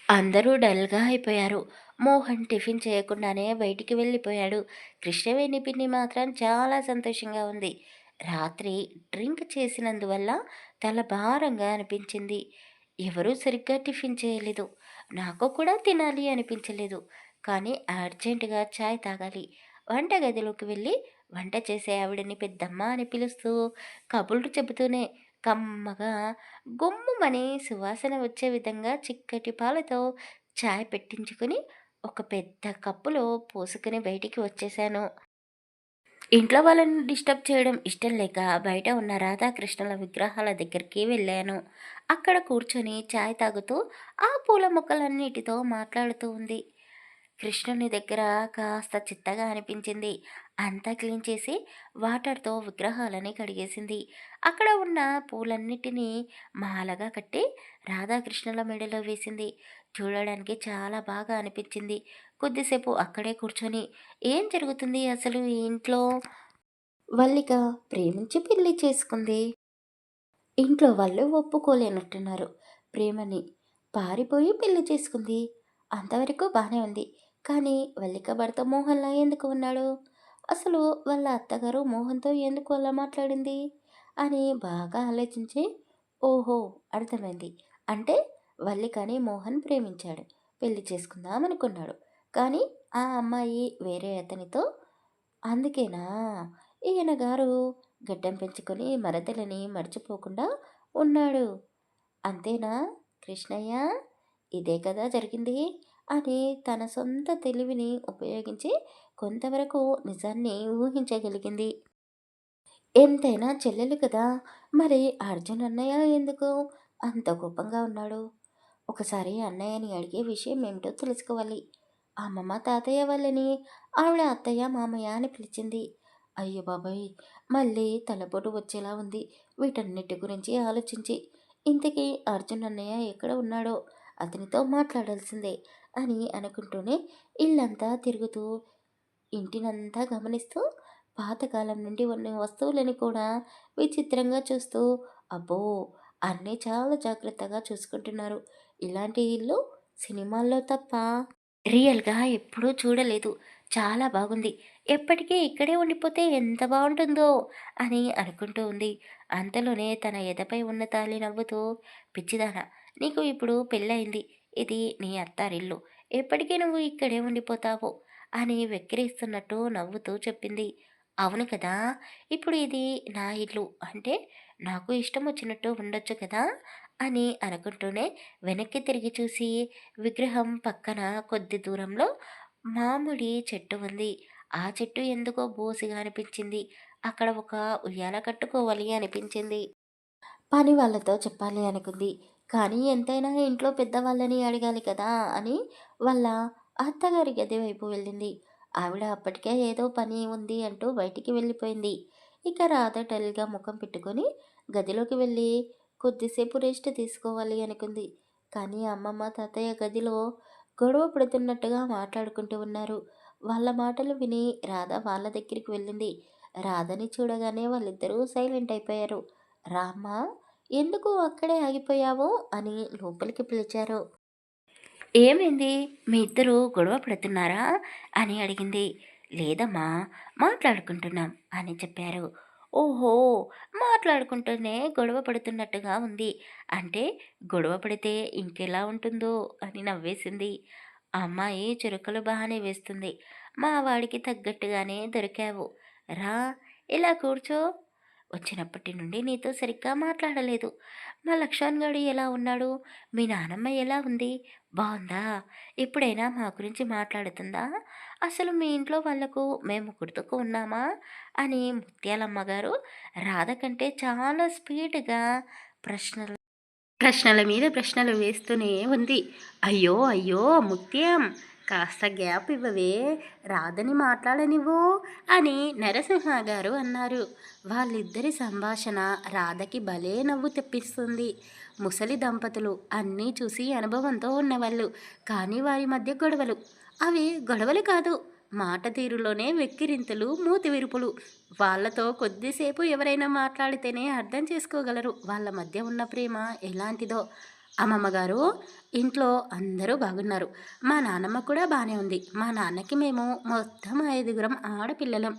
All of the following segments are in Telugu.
అందరూ డల్‌గా అయిపోయారు. మోహన్ టిఫిన్ చేయకుండానే బయటికి వెళ్ళిపోయాడు. కృష్ణవేణి పిన్ని మాత్రం చాలా సంతోషంగా ఉంది. రాత్రి డ్రింక్ చేసినందువల్ల తల భారంగా అనిపించింది. ఎవరూ సరిగ్గా టిఫిన్ చేయలేదు. నాకు కూడా తినాలి అనిపించలేదు. కానీ అర్జెంటుగా చాయ్ తాగాలి. వంటగదిలోకి వెళ్ళి వంట చేసే ఆవిడని పెద్దమ్మ అని పిలుస్తూ కబుర్లు చెబుతూనే కమ్మగా గుమ్ముమని సువాసన వచ్చే విధంగా చిక్కటి పాలతో చాయ్ పెట్టించుకుని ఒక పెద్ద కప్పులో పోసుకుని బయటికి వచ్చేశాను. ఇంట్లో వాళ్ళని డిస్టర్బ్ చేయడం ఇష్టం లేక బయట ఉన్న రాధాకృష్ణుల విగ్రహాల దగ్గరికి వెళ్ళాను. అక్కడ కూర్చొని చాయ్ తాగుతూ ఆ పూల మొక్కలన్నిటితో మాట్లాడుతూ ఉంది. కృష్ణుని దగ్గర కాస్త చిత్తగా అనిపించింది. అంతా క్లీన్ చేసి వాటర్తో విగ్రహాలని కడిగేసింది. అక్కడ ఉన్న పూలన్నిటినీ మాలగా కట్టి రాధాకృష్ణుల మెడలో వేసింది. చూడడానికి చాలా బాగా అనిపించింది. కొద్దిసేపు అక్కడే కూర్చొని ఏం జరుగుతుంది అసలు ఈ ఇంట్లో? వల్లిక ప్రేమించి పెళ్లి చేసుకుంది. ఇంట్లో వాళ్ళు ఒప్పుకోలేనట్టున్నారు. ప్రేమని పారిపోయి పెళ్లి చేసుకుంది. అంతవరకు బానే ఉంది. కానీ వల్లిక భర్త మోహన్‌లా ఎందుకు ఉన్నాడు? అసలు వాళ్ళ అత్తగారు మోహన్‌తో ఎందుకు అలా మాట్లాడింది? అని బాగా ఆలోచించి ఓహో! అర్థమైంది. అంటే వల్లికని మోహన్ ప్రేమించాడు. పెళ్లి చేసుకుందాం అనుకున్నాడు. కానీ ఆ అమ్మాయి వేరే అతనితో అందుకేనా ఈయన గారు గడ్డం పెంచుకొని మరదలని మర్చిపోకుండా ఉన్నాడు. అంతేనా కృష్ణయ్య? ఇదే కదా జరిగింది అని తన సొంత తెలివిని ఉపయోగించి కొంతవరకు నిజాన్ని ఊహించగలిగింది. ఎంతైనా చెల్లెలు కదా! మరి అర్జున్ అన్నయ్య ఎందుకు అంత కోపంగా ఉన్నాడు? ఒకసారి అన్నయ్యని అడిగే విషయం ఏమిటో తెలుసుకోవాలి. అమ్మమ్మ తాతయ్య వాళ్ళని ఆవిడ అత్తయ్య మామయ్య అని పిలిచింది. అయ్య బాబోయ్! మళ్ళీ తలపోటు వచ్చేలా ఉంది వీటన్నిటి గురించి ఆలోచించి. ఇంతకీ అర్జున్ అన్నయ్య ఎక్కడ ఉన్నాడో అతనితో మాట్లాడాల్సిందే అని అనుకుంటూనే ఇల్లంతా తిరుగుతూ ఇంటినంతా గమనిస్తూ పాతకాలం నుండి ఉన్న వస్తువులని కూడా విచిత్రంగా చూస్తూ అబ్బో! అన్నీ చాలా జాగ్రత్తగా చూసుకుంటున్నారు. ఇలాంటి ఇల్లు సినిమాల్లో తప్ప రియల్‌గా ఎప్పుడూ చూడలేదు. చాలా బాగుంది. ఎప్పటికీ ఇక్కడే ఉండిపోతే ఎంత బావుంటుందో అని అనుకుంటూ ఉంది. అంతలోనే తన ఎదపై ఉన్న తాళి నవ్వుతూ పిచ్చిదానా! నీకు ఇప్పుడు పెళ్ళయింది. ఇది నీ అత్తారిల్లు. ఎప్పటికీ నువ్వు ఇక్కడే ఉండిపోతావు అని వెక్కిరిస్తున్నట్టు నవ్వుతూ చెప్పింది. అవును కదా! ఇప్పుడు ఇది నా ఇల్లు. అంటే నాకు ఇష్టం వచ్చినట్టు ఉండొచ్చు కదా! అని అనుకుంటూనే వెనక్కి తిరిగి చూసి విగ్రహం పక్కన కొద్ది దూరంలో మామిడి చెట్టు ఉంది. ఆ చెట్టు ఎందుకో బోసిగా అనిపించింది. అక్కడ ఒక ఉయ్యాల కట్టుకోవాలి అనిపించింది. పని వాళ్ళతో చెప్పాలి అనుకుంది. కానీ ఎంతైనా ఇంట్లో పెద్దవాళ్ళని అడగాలి కదా అని వాళ్ళ అత్తగారి గది వైపు వెళ్ళింది. ఆవిడ అప్పటికే ఏదో పని ఉంది అంటూ బయటికి వెళ్ళిపోయింది. ఇక రాధ డల్‌గా ముఖం పెట్టుకొని గదిలోకి వెళ్ళి కొద్దిసేపు రెస్ట్ తీసుకోవాలి అనుకుంది. కానీ అమ్మమ్మ, తాతయ్య గదిలో గొడవ పడుతున్నట్టుగా మాట్లాడుకుంటూ ఉన్నారు. వాళ్ళ మాటలు విని రాధ వాళ్ళ దగ్గరికి వెళ్ళింది. రాధని చూడగానే వాళ్ళిద్దరూ సైలెంట్ అయిపోయారు. రామ్మా! ఎందుకు అక్కడే ఆగిపోయావు? అని లోపలికి పిలిచారు. ఏమైంది? మీ ఇద్దరు గొడవ పడుతున్నారా? అని అడిగింది. లేదమ్మా, మాట్లాడుకుంటున్నాం అని చెప్పారు. ఓహో! మాట్లాడుకుంటూనే గొడవ పడుతున్నట్టుగా ఉంది. అంటే గొడవ పడితే ఇంకెలా ఉంటుందో అని నవ్వేసింది. ఆ అమ్మాయి చురకలు బాగానే వేస్తుంది. మా వాడికి తగ్గట్టుగానే దొరికావు. రా, ఇలా కూర్చో. వచ్చినప్పటి నుండి నీతో సరిగ్గా మాట్లాడలేదు. మా లక్ష్మణ్ గాడు ఎలా ఉన్నాడు? మీ నానమ్మ ఎలా ఉంది? బావుందా? ఎప్పుడైనా మా గురించి మాట్లాడుతుందా? అసలు మీ ఇంట్లో వాళ్ళకు మేము గుర్తుకు ఉన్నామా? అని ముత్యాలమ్మ గారు రాధ కంటే చాలా స్పీడ్‌గా ప్రశ్నలు ప్రశ్నల మీద ప్రశ్నలు వేస్తూనే ఉంది. అయ్యో! అయ్యో! ముత్యం, కాస్త గ్యాప్ ఇవ్వవే, రాధని మాట్లాడనివ్వు అని నరసింహ గారు అన్నారు. వాళ్ళిద్దరి సంభాషణ రాధకి భలే నవ్వు తెప్పిస్తుంది. ముసలి దంపతులు అన్నీ చూసి అనుభవంతో ఉన్నవాళ్ళు. కానీ వారి మధ్య గొడవలు. అవి గొడవలు కాదు. మాట తీరులోనే వెక్కిరింతలు, మూతి విరుపులు. వాళ్ళతో కొద్దిసేపు ఎవరైనా మాట్లాడితేనే అర్థం చేసుకోగలరు వాళ్ళ మధ్య ఉన్న ప్రేమ ఎలాంటిదో. అమ్మమ్మ గారు, ఇంట్లో అందరూ బాగున్నారు. మా నాన్నమ్మ కూడా బానే ఉంది. మా నాన్నకి మేము మొత్తం 5గురం ఆడపిల్లలం.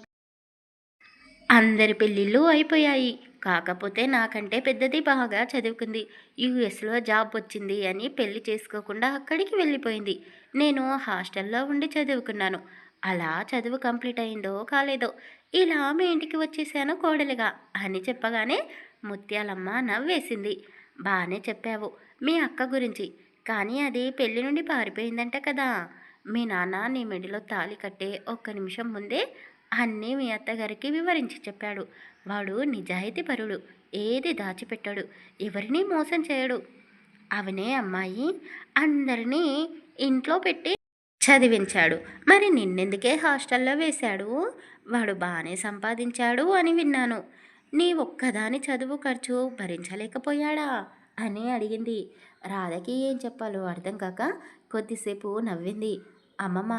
అందరి పెళ్ళిళ్ళు అయిపోయాయి. కాకపోతే నాకంటే పెద్దది బాగా చదువుకుంది. యూఎస్‌లో జాబ్ వచ్చింది అని పెళ్లి చేసుకోకుండా అక్కడికి వెళ్ళిపోయింది. నేను హాస్టల్‌లో ఉండి చదువుకున్నాను. అలా చదువు కంప్లీట్ అయిందో కాలేదో, ఇలా మీ ఇంటికి వచ్చేసాను కోడలిగా అని చెప్పగానే ముత్యాలమ్మ నవ్వేసింది. బానే చెప్పావు మీ అక్క గురించి. కానీ అది పెళ్లి నుండి పారిపోయిందంట కదా! మీ నాన్న నీ మెడలో తాళి కట్టే ఒక్క నిమిషం ముందే అన్నీ మీ అత్తగారికి వివరించి చెప్పాడు. వాడు నిజాయితీపరుడు. ఏది దాచిపెట్టాడు. ఎవరినీ మోసం చేయడు. అవనే అమ్మాయి అందరినీ ఇంట్లో పెట్టి చదివించాడు. మరి నిన్నెందుకే హాస్టల్లో వేశాడు? వాడు బానే సంపాదించాడు అని విన్నాను. నీ ఒక్కదాని చదువు ఖర్చు భరించలేకపోయాడా? అని అడిగింది. రాధకి ఏం చెప్పాలో అర్థం కాక కొద్దిసేపు నవ్వింది. అమ్మమ్మ,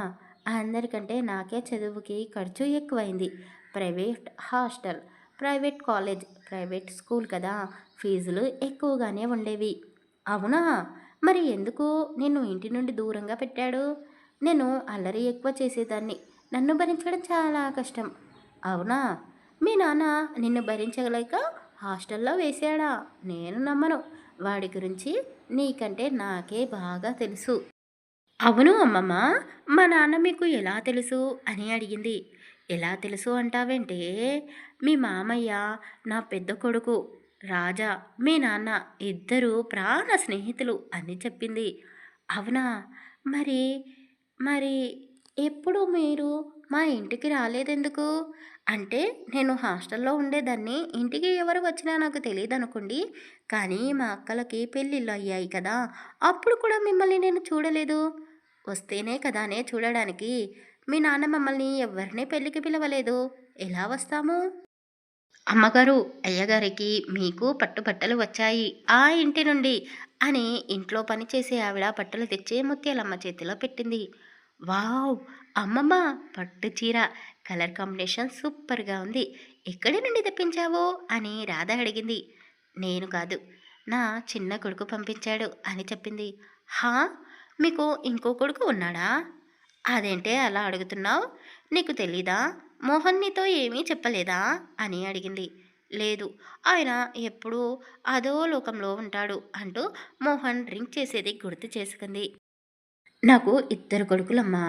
అందరికంటే నాకే చదువుకి ఖర్చు ఎక్కువైంది. Private hostel, private college, private school కదా, ఫీజులు ఎక్కువగానే ఉండేవి. అవునా? మరి ఎందుకు నిన్ను ఇంటి నుండి దూరంగా పెట్టాడు? నేను అల్లరి ఎక్కువ చేసేదాన్ని. నన్ను భరించడం చాలా కష్టం. అవునా? మీ నాన్న నిన్ను భరించగలేక హాస్టల్లో వేశాడా? నేను నమ్మను. వాడి గురించి నీకంటే నాకే బాగా తెలుసు. అవును అమ్మమ్మ. మా నాన్న మీకు ఎలా తెలుసు అని అడిగింది. ఎలా తెలుసు అంటావేంటే, మీ మామయ్య నా పెద్ద కొడుకు రాజా, మీ నాన్న ఇద్దరు ప్రాణ స్నేహితులు అని చెప్పింది. అవునా? మరి మరి ఎప్పుడు మీరు మా ఇంటికి రాలేదెందుకు? అంటే నేను హాస్టల్లో ఉండేదాన్ని. ఇంటికి ఎవరు వచ్చినా నాకు తెలీదనుకోండి. కానీ మా అక్కలకి పెళ్ళిళ్ళు అయ్యాయి కదా! అప్పుడు కూడా మిమ్మల్ని నేను చూడలేదు. వస్తేనే కదానే చూడడానికి. మీ నాన్న మమ్మల్ని ఎవ్వరినీ పెళ్ళికి పిలవలేదు. ఎలా వస్తాము? అమ్మగారు, అయ్యగారికి మీకు పట్టుబట్టలు వచ్చాయి ఆ ఇంటి నుండి అని ఇంట్లో పనిచేసే ఆవిడ బట్టలు తెచ్చి ముత్యాలమ్మ చేతిలో పెట్టింది. వావ్! అమ్మమ్మ, పట్టు చీర కలర్ కాంబినేషన్ సూపర్‌గా ఉంది. ఎక్కడి నుండి తెప్పించావు? అని రాధ అడిగింది. నేను కాదు, నా చిన్న కొడుకు పంపించాడు అని చెప్పింది. హా! మీకు ఇంకో కొడుకు ఉన్నాడా? అదేంటే అలా అడుగుతున్నావు? నీకు తెలీదా? మోహన్ నీతో ఏమీ చెప్పలేదా? అని అడిగింది. లేదు, ఆయన ఎప్పుడూ అదో లోకంలో ఉంటాడు అంటూ మోహన్ డ్రింక్ చేసేది గుర్తు చేసుకుంది. నాకు ఇద్దరు కొడుకులమ్మా.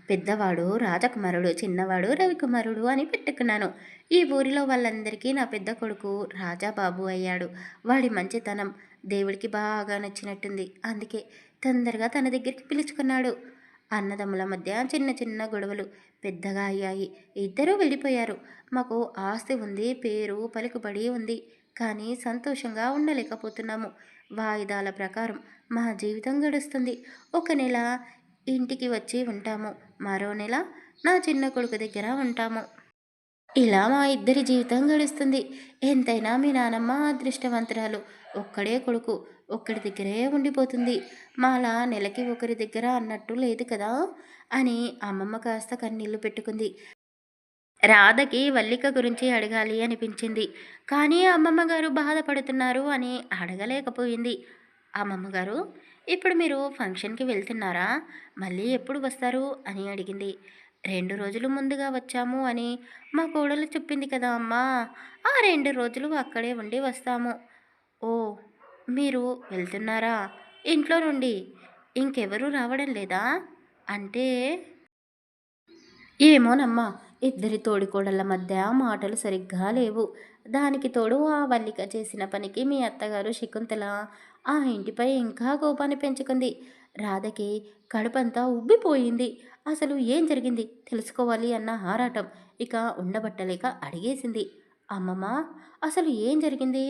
పెద్దవాడు రాజకుమారుడు, చిన్నవాడు రవికుమారుడు అని పెట్టుకున్నాను. ఈ ఊరిలో వాళ్ళందరికీ నా పెద్ద కొడుకు రాజాబాబు అయ్యాడు. వాడి మంచితనం దేవుడికి బాగా నచ్చినట్టుంది. అందుకే తొందరగా తన దగ్గరికి పిలుచుకున్నాడు. అన్నదమ్ముల మధ్య చిన్న చిన్న గొడవలు పెద్దగా అయ్యాయి. ఇద్దరూ వెళ్ళిపోయారు. మాకు ఆస్తి ఉంది, పేరు పలుకుబడి ఉంది. కానీ సంతోషంగా ఉండలేకపోతున్నాము. వాయిదాల ప్రకారం మా జీవితం గడుస్తుంది. ఒక నెల ఇంటికి వచ్చి ఉంటాము. మరో నెల నా చిన్న కొడుకు దగ్గర ఉంటాము. ఇలా మా ఇద్దరి జీవితం గడుస్తుంది. ఎంతైనా మీ నానమ్మ అదృష్టవంతురాలు. ఒక్కడే కొడుకు. ఒక్కడి దగ్గరే ఉండిపోతుంది. మాలా నెలకి ఒకరి దగ్గర అన్నట్టు లేదు కదా అని అమ్మమ్మ కాస్త కన్నీళ్లు పెట్టుకుంది. రాధకి వల్లిక గురించి అడగాలి అనిపించింది. కానీ అమ్మమ్మ గారు బాధపడుతున్నారు అని అడగలేకపోయింది. అమ్మమ్మ గారు, ఇప్పుడు మీరు ఫంక్షన్కి వెళ్తున్నారా? మళ్ళీ ఎప్పుడు వస్తారు అని అడిగింది. 2 రోజులు ముందుగా వచ్చాము అని మా కోడలు చెప్పింది కదా అమ్మా. ఆ 2 రోజులు అక్కడే ఉండి వస్తాము. ఓ, మీరు వెళ్తున్నారా? ఇంట్లో నుండి ఇంకెవరూ రావడం లేదా? అంటే ఏమోనమ్మా, ఇద్దరి తోడికోడళ్ళ మధ్య మాటలు సరిగ్గా లేవు. దానికి తోడు ఆ వల్లిక చేసిన పనికి మీ అత్తగారు శకుంతల ఆ ఇంటిపై ఇంకా కోపాన్ని పెంచుకుంది. రాధకి కడుపంతా ఉబ్బిపోయింది. అసలు ఏం జరిగింది తెలుసుకోవాలి అన్న ఆరాటం ఇక ఉండబట్టలేక అడిగేసింది. అమ్మమ్మ, అసలు ఏం జరిగింది?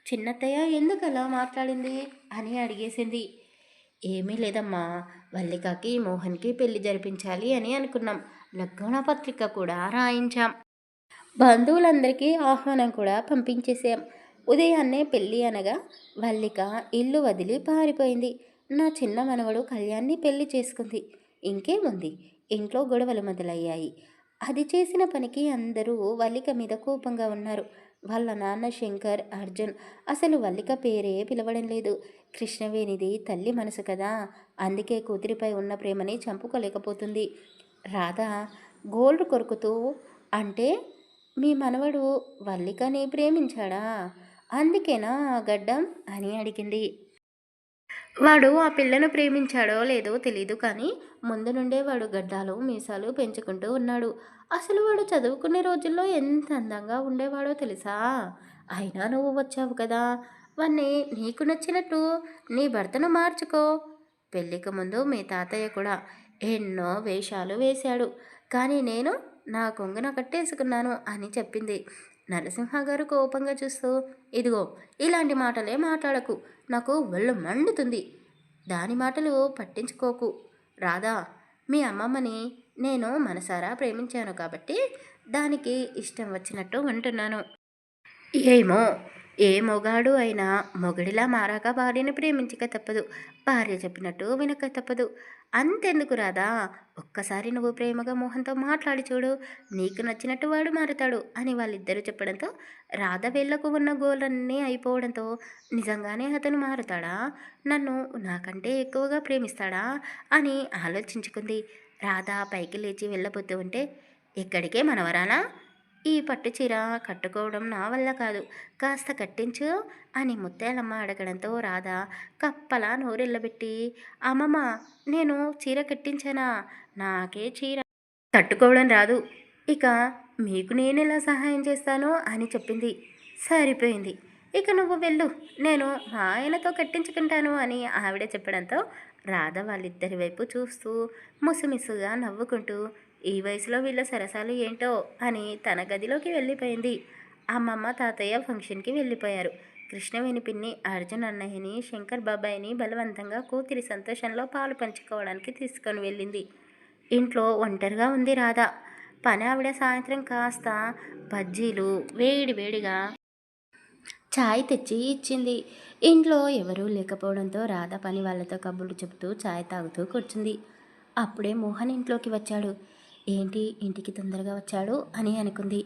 చిన్నత్తయ్య ఎందుకలా మాట్లాడింది అని అడిగేసింది. ఏమీ లేదమ్మా, వల్లికకి మోహన్కి పెళ్లి జరిపించాలి అని అనుకున్నాం. లగ్న పత్రిక కూడా రాయించాం. బంధువులందరికీ ఆహ్వానం కూడా పంపించేశాం. ఉదయాన్నే పెళ్ళి అనగా వల్లిక ఇల్లు వదిలి పారిపోయింది. నా చిన్న మనవడు కళ్యాణ్ని పెళ్లి చేసుకుంది. ఇంకేముంది, ఇంట్లో గొడవలు మొదలయ్యాయి. అది చేసిన పనికి అందరూ వల్లిక మీద కోపంగా ఉన్నారు. వాళ్ళ నాన్న శంకర్, అర్జున్ అసలు వల్లిక పేరే పిలవడం లేదు. కృష్ణవేణిది తల్లి మనసు కదా, అందుకే కూతురిపై ఉన్న ప్రేమని చంపుకోలేకపోతుంది. రాధ గోల్డ్ కొరుకుతూ, అంటే మీ మనవడు వల్లికని ప్రేమించాడా? అందుకేనా ఆ గడ్డం అని అడిగింది. వాడు ఆ పిల్లను ప్రేమించాడో లేదో తెలీదు కానీ ముందు నుండే వాడు గడ్డాలు మీసాలు పెంచుకుంటూ ఉన్నాడు. అసలు వాడు చదువుకునే రోజుల్లో ఎంత అందంగా ఉండేవాడో తెలుసా? అయినా నువ్వు వచ్చావు కదా, వాణ్ణి నీకు నచ్చినట్టు నీ భర్తను మార్చుకో. పెళ్ళికి ముందు మీ తాతయ్య కూడా ఎన్నో వేషాలు వేశాడు, కానీ నేను నా కొంగున కట్టేసుకున్నాను అని చెప్పింది. నరసింహ గారు కోపంగా చూస్తూ, ఇదిగో ఇలాంటి మాటలే మాట్లాడకు, నాకు ఒళ్ళు మండుతుంది. దాని మాటలు పట్టించుకోకు. రాధా, మీ అమ్మమ్మని నేను మనసారా ప్రేమించాను కాబట్టి దానికి ఇష్టం వచ్చినట్టు ఉంటున్నాను. ఏమో, ఏ మొగాడు అయినా మొగుడిలా మారాక భార్యని ప్రేమించక తప్పదు, భార్య చెప్పినట్టు వినక తప్పదు. అంతెందుకు రాదా, ఒక్కసారి నువ్వు ప్రేమగా మోహన్తో మాట్లాడి చూడు, నీకు నచ్చినట్టు వాడు మారుతాడు అని వాళ్ళిద్దరూ చెప్పడంతో రాధ వేళ్లకు ఉన్న గోలన్నీ అయిపోవడంతో నిజంగానే అతను మారుతాడా, నన్ను నాకంటే ఎక్కువగా ప్రేమిస్తాడా అని ఆలోచించుకుంది. రాధ పైకి లేచి వెళ్ళబోతూ ఉంటే, ఎక్కడికే మనవరానా, ఈ పట్టు చీర కట్టుకోవడం నా వల్ల కాదు, కాస్త కట్టించు అని ముత్యాలమ్మ అడగడంతో రాధ కప్పలా నోరెళ్ళబెట్టి, అమ్మమ్మ నేను చీర కట్టించానా, నాకే చీర కట్టుకోవడం రాదు, ఇక మీకు నేనెలా సహాయం చేస్తాను అని చెప్పింది. సరిపోయింది, ఇక నువ్వు వెళ్ళు, నేను మా ఆయనతో కట్టించుకుంటాను అని ఆవిడ చెప్పడంతో రాధ వాళ్ళిద్దరి వైపు చూస్తూ ముసుమిసుగా నవ్వుకుంటూ, ఈ వయసులో వీళ్ళ సరసాలు ఏంటో అని తన గదిలోకి వెళ్ళిపోయింది. అమ్మమ్మ తాతయ్య ఫంక్షన్కి వెళ్ళిపోయారు. కృష్ణవేణి పిన్ని అర్జున్ అన్నయ్యని శంకర్ బాబాయిని బలవంతంగా కూతురి సంతోషంలో పాలు పంచుకోవడానికి తీసుకొని వెళ్ళింది. ఇంట్లో ఒంటరిగా ఉంది రాధ. పని ఆవిడ సాయంత్రం కాస్త బజ్జీలు వేడి వేడిగా చాయ్ తెచ్చి ఇచ్చింది. ఇంట్లో ఎవరూ లేకపోవడంతో రాధ పని వాళ్ళతో కబుర్లు చెబుతూ చాయ్ తాగుతూ కూర్చుంది. అప్పుడే మోహన్ ఇంట్లోకి వచ్చాడు. ఏంటి ఇంటికి తొందరగా వచ్చాడు అని అనుకుంది.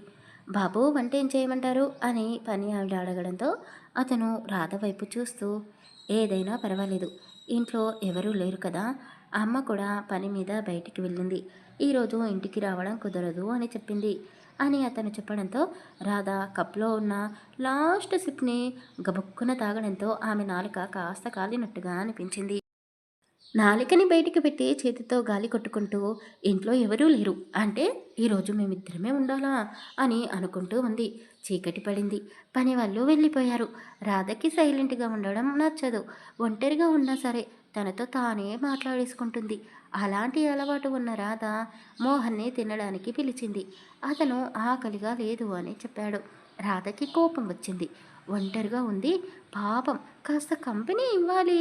బాబు వంట ఏం చేయమంటారు అని పని ఆవిడ అడగడంతో అతను రాధ వైపు చూస్తూ, ఏదైనా పర్వాలేదు, ఇంట్లో ఎవరూ లేరు కదా, అమ్మ కూడా పని మీద బయటికి వెళ్ళింది, ఈరోజు ఇంటికి రావడం కుదరదు అని చెప్పింది అని అతను చెప్పడంతో రాధ కప్లో ఉన్న లాస్ట్ సిప్ని గబుక్కున తాగడంతో ఆమె నాలుక కాస్త కాలినట్టుగా అనిపించింది. నాలికని బయటికి పెట్టి చేతితో గాలి కొట్టుకుంటూ, ఇంట్లో ఎవరూ లేరు అంటే ఈరోజు మేమిద్దరమే ఉండాలా అని అనుకుంటూ ఉంది. చీకటి పడింది. పని వాళ్ళు వెళ్ళిపోయారు. రాధకి సైలెంట్గా ఉండడం నచ్చదు. ఒంటరిగా ఉన్నా సరే తనతో తానే మాట్లాడేసుకుంటుంది. అలాంటి అలవాటు ఉన్న రాధ మోహన్ని తినడానికి పిలిచింది. అతను ఆకలిగా లేదు అని చెప్పాడు. రాధకి కోపం వచ్చింది. ఒంటరిగా ఉంది, పాపం, కాస్త కంపెనీ ఇవ్వాలి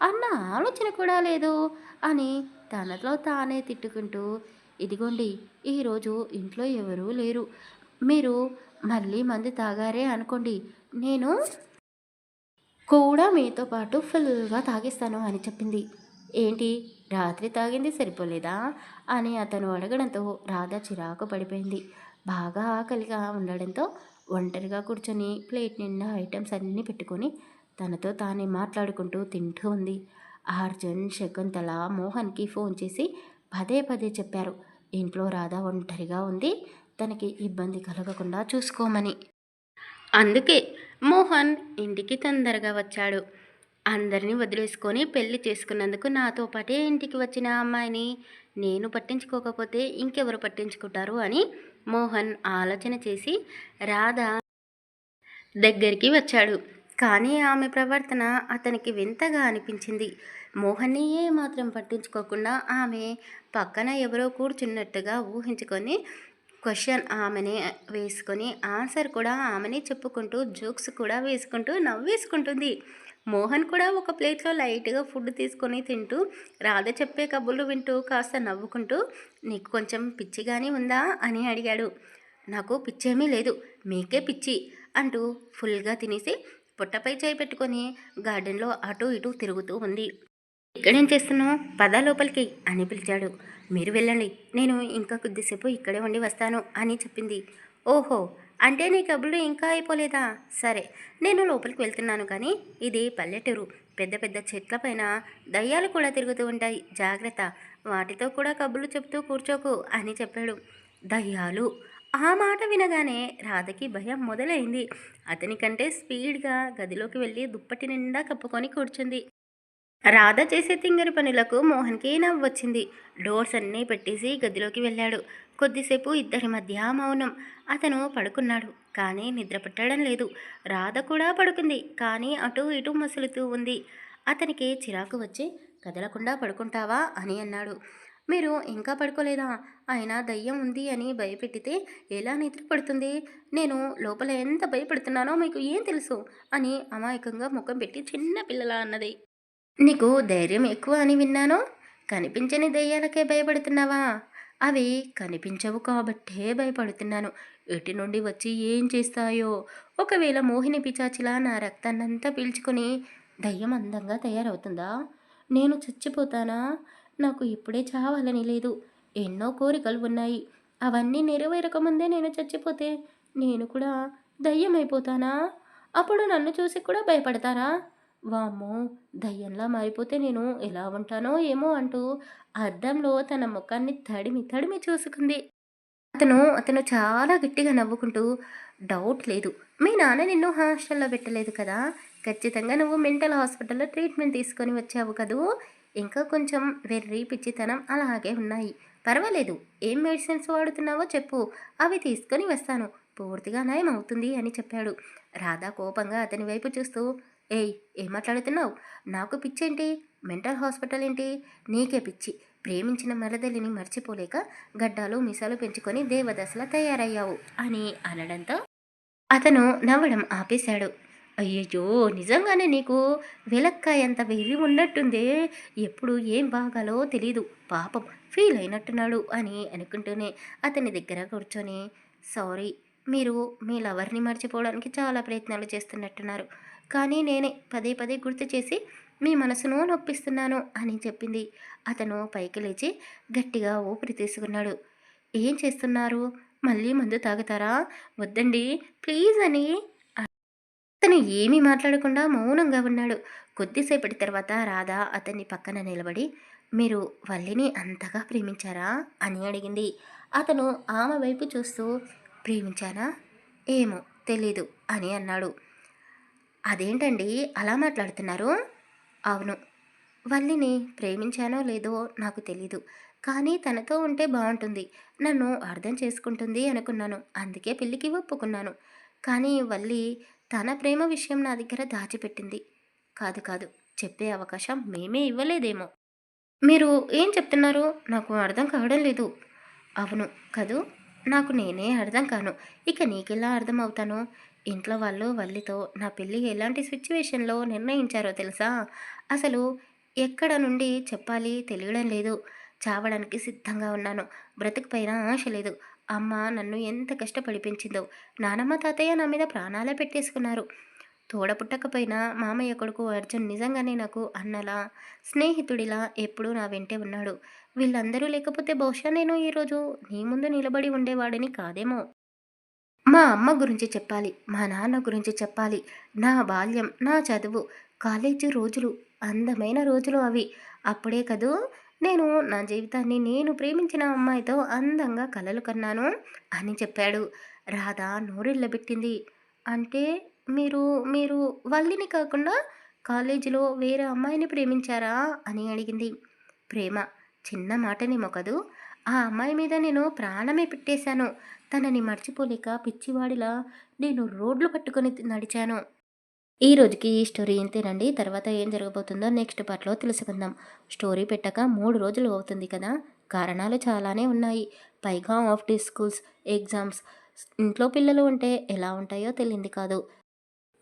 అన్న ఆలోచన కూడా లేదు అని తనలో తానే తిట్టుకుంటూ, ఇదిగోండి ఈరోజు ఇంట్లో ఎవరూ లేరు, మీరు మళ్ళీ మందు తాగారే అనుకోండి, నేను కూడా మీతో పాటు ఫుల్గా తాగిస్తాను అని చెప్పింది. ఏంటి, రాత్రి తాగింది సరిపోలేదా అని అతను అడగడంతో రాధ చిరాకు పడిపోయింది. బాగా ఆకలిగా ఉండడంతో ఒంటరిగా కూర్చొని ప్లేట్ నిండా ఐటమ్స్ అన్నీ పెట్టుకొని తనతో తానే మాట్లాడుకుంటూ తింటూ ఉంది. అర్జున్, శకుంతల మోహన్కి ఫోన్ చేసి పదే పదే చెప్పారు, ఇంట్లో రాధ ఒంటరిగా ఉంది, తనకి ఇబ్బంది కలగకుండా చూసుకోమని. అందుకే మోహన్ ఇంటికి తొందరగా వచ్చాడు. అందరినీ వదిలేసుకొని పెళ్లి చేసుకున్నందుకు నాతో పాటే ఇంటికి వచ్చిన అమ్మాయిని నేను పట్టించుకోకపోతే ఇంకెవరు పట్టించుకుంటారు అని మోహన్ ఆలోచన చేసి రాధ దగ్గరికి వచ్చాడు. కానీ ఆమె ప్రవర్తన అతనికి వింతగా అనిపించింది. మోహన్ని ఏమాత్రం పట్టించుకోకుండా ఆమె పక్కన ఎవరో కూర్చున్నట్టుగా ఊహించుకొని క్వశ్చన్ ఆమెనే వేసుకొని ఆన్సర్ కూడా ఆమెనే చెప్పుకుంటూ జోక్స్ కూడా వేసుకుంటూ నవ్వేసుకుంటుంది. మోహన్ కూడా ఒక ప్లేట్లో లైట్గా ఫుడ్ తీసుకొని తింటూ రాధ చెప్పే కబుర్లు వింటూ కాస్త నవ్వుకుంటూ, నీకు కొంచెం పిచ్చిగానే ఉందా అని అడిగాడు. నాకు పిచ్చేమీ లేదు, మీకే పిచ్చి అంటూ ఫుల్గా తినేసి పొట్టపై చేయి పెట్టుకొని గార్డెన్లో అటూ ఇటూ తిరుగుతూ ఉంది. ఇక్కడేం చేస్తున్నావు, పద లోపలికి అని పిలిచాడు. మీరు వెళ్ళండి, నేను ఇంకా కొద్దిసేపు ఇక్కడే ఉండి వస్తాను అని చెప్పింది. ఓహో, అంటే నీ కబుర్లు ఇంకా అయిపోలేదా? సరే, నేను లోపలికి వెళ్తున్నాను కానీ ఇది పల్లెటూరు. పెద్ద పెద్ద చెట్ల పైన దయ్యాలు కూడా తిరుగుతూ ఉంటాయి. జాగ్రత్త. వాటితో కూడా కబుర్లు చెప్తూ కూర్చోకు అని చెప్పాడు. దయ్యాలు! ఆ మాట వినగానే రాధకి భయం మొదలైంది. అతనికంటే స్పీడ్‌గా గదిలోకి వెళ్ళి దుప్పటి నిండా కప్పుకొని కూర్చుంది. రాధ చేసే తింగరి పనులకు మోహన్‌కి నవ్వొచ్చింది. డోర్స్ అన్నీ పెట్టేసి గదిలోకి వెళ్ళాడు. కొద్దిసేపు ఇద్దరి మధ్య మౌనం. అతను పడుకున్నాడు. కానీ నిద్ర పట్టడం లేదు. రాధ కూడా పడుకుంది. కానీ అటూ ఇటూ మసులుతూ ఉంది. అతనికి చిరాకు వచ్చి కదలకుండా పడుకుంటావా అని అన్నాడు. మీరు ఇంకా పడుకోలేదా? అయినా దయ్యం ఉంది అని భయపెట్టితే ఎలా నిద్ర పడుతుంది? నేను లోపల ఎంత భయపడుతున్నానో మీకు ఏం తెలుసు? అని అమాయకంగా ముఖం పెట్టి చిన్న పిల్లలా అన్నది. నీకు ధైర్యం ఎక్కువ అని విన్నాను. కనిపించని దెయ్యాలకే భయపడుతున్నావా? అవి కనిపించవు కాబట్టే భయపడుతున్నాను. ఎటు నుండి వచ్చి ఏం చేస్తాయో? ఒకవేళ మోహిని పిశాచిలా నా రక్తాన్నంతా పీల్చుకొని దయ్యం అందంగా తయారవుతుందా? నేను చచ్చిపోతానా? నాకు ఇప్పుడే చావాలని లేదు. ఎన్నో కోరికలు ఉన్నాయి. అవన్నీ నెరవేరకముందే నేను చచ్చిపోతే నేను కూడా దయ్యమైపోతానా? అప్పుడు నన్ను చూసి కూడా భయపడతారా? వామ్మో! దయ్యంలా మారిపోతే నేను ఎలా ఉంటానో ఏమో అంటూ అద్దంలో తన ముఖాన్ని తడిమి తడిమి చూసుకుంది. అతను చాలా గట్టిగా నవ్వుకుంటూ, డౌట్ లేదు. మీ నాన్న నిన్ను హాస్టల్‌లో పెట్టలేదు కదా! ఖచ్చితంగా నువ్వు మెంటల్ హాస్పిటల్‌లో ట్రీట్మెంట్ తీసుకొని వచ్చావు కదూ! ఇంకా కొంచెం వెర్రి, పిచ్చితనం అలాగే ఉన్నాయి. పర్వాలేదు. ఏం మెడిసిన్స్ వాడుతున్నావో చెప్పు. అవి తీసుకొని వస్తాను. పూర్తిగా నయం అవుతుంది అని చెప్పాడు. రాధ కోపంగా అతని వైపు చూస్తూ, ఏయ్! ఏం మాట్లాడుతున్నావు? నాకు పిచ్చేంటి? మెంటల్ హాస్పిటల్ ఏంటి? నీకే పిచ్చి. ప్రేమించిన మరదలిని మర్చిపోలేక గడ్డాలు మీసాలు పెంచుకొని దేవదాసులా తయారయ్యావు అని అనడంతో అతను నవ్వడం ఆపేశాడు. అయ్యయ్యో! నిజంగానే నీకు వెలక్కాయంత వెర్రి ఉన్నట్టుందే. ఎప్పుడు ఏం బాగాలో తెలీదు. పాపం ఫీల్ అయినట్టున్నాడు అని అనుకుంటూనే అతని దగ్గర కూర్చొని, సారీ, మీరు మీ లవర్‌ని మర్చిపోవడానికి చాలా ప్రయత్నాలు చేస్తున్నట్టున్నారు. కానీ నేనే పదే పదే గుర్తు చేసి మీ మనసును నొప్పిస్తున్నాను అని చెప్పింది. అతను పైకి లేచి గట్టిగా ఊపిరి తీసుకున్నాడు. ఏం చేస్తున్నారు? మళ్ళీ మందు తాగుతారా? వద్దండి, ప్లీజ్ అని అతను ఏమీ మాట్లాడకుండా మౌనంగా ఉన్నాడు. కొద్దిసేపటి తర్వాత రాధ అతన్ని పక్కన నిలబడి, మీరు వల్లిని అంతగా ప్రేమించారా అని అడిగింది. అతను ఆమె వైపు చూస్తూ, ప్రేమించానా? ఏమో తెలీదు అని అన్నాడు. అదేంటండి అలా మాట్లాడుతున్నారు? అవును, వల్లిని ప్రేమించానో లేదో నాకు తెలీదు. కానీ తనతో ఉంటే బావుంటుంది. నన్ను అర్థం చేసుకుంటుంది అనుకున్నాను. అందుకే పెళ్ళికి ఒప్పుకున్నాను. కానీ వల్లి తన ప్రేమ విషయం నా దగ్గర దాచిపెట్టింది. కాదు కాదు, చెప్పే అవకాశం మేమే ఇవ్వలేదేమో. మీరు ఏం చెప్తున్నారు? నాకు అర్థం కావడం లేదు. అవును కదూ! నాకు నేనే అర్థం కాను. ఇక నీకెలా అర్థమవుతాను? ఇంట్లో వాళ్ళు వల్లితో నా పెళ్ళి ఎలాంటి సిచ్యువేషన్‌లో నిర్ణయించారో తెలుసా? అసలు ఎక్కడ నుండి చెప్పాలి తెలియడం లేదు. చావడానికి సిద్ధంగా ఉన్నాను. బ్రతుకుపైన ఆశ లేదు. అమ్మ నన్ను ఎంత కష్టపడి పెంచిందో. నానమ్మ, తాతయ్య నా మీద ప్రాణాలే పెట్టేసుకున్నారు. తోడ పుట్టకపోయినా మామయ్య కొడుకు అర్జున్ నిజంగానే నాకు అన్నలా, స్నేహితుడిలా ఎప్పుడూ నా వెంటే ఉన్నాడు. వీళ్ళందరూ లేకపోతే బహుశా నేను ఈరోజు నీ ముందు నిలబడి ఉండేవాడిని కాదేమో. మా అమ్మ గురించి చెప్పాలి. మా నాన్న గురించి చెప్పాలి. నా బాల్యం, నా చదువు, కాలేజీ రోజులు, అందమైన రోజులు అవి. అప్పుడే కదూ నేను నా జీవితాన్ని నేను ప్రేమించిన అమ్మాయితో అందంగా కలలు కన్నాను అని చెప్పాడు. రాధ నోరెళ్ళబెట్టింది. అంటే మీరు మీరు వల్లిని కాకుండా కాలేజీలో వేరే అమ్మాయిని ప్రేమించారా అని అడిగింది. ప్రేమ చిన్న మాటనేమో కదూ! ఆ అమ్మాయి మీద నేను ప్రాణమే పెట్టేశాను. తనని మర్చిపోలేక పిచ్చివాడిలా నేను రోడ్లు పట్టుకొని నడిచాను. ఈ రోజుకి ఈ స్టోరీ ఇంతేనండి. తర్వాత ఏం జరగబోతుందో నెక్స్ట్ పార్ట్‌లో తెలుసుకుందాం. స్టోరీ పెట్టాక 3 రోజులు అవుతుంది కదా! కారణాలు చాలానే ఉన్నాయి. పైగా హాఫ్ డే స్కూల్స్, ఎగ్జామ్స్, ఇంట్లో పిల్లలు ఉంటే ఎలా ఉంటాయో తెలియంది కాదు.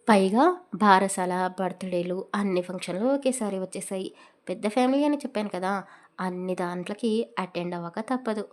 పైగా బారసాల, బర్త్‌డేలు అన్ని ఫంక్షన్‌లు ఒకేసారి వచ్చేసాయి. పెద్ద ఫ్యామిలీ అని చెప్పాను కదా! అన్ని దాంట్లకి అటెండ్ అవ్వక తప్పదు.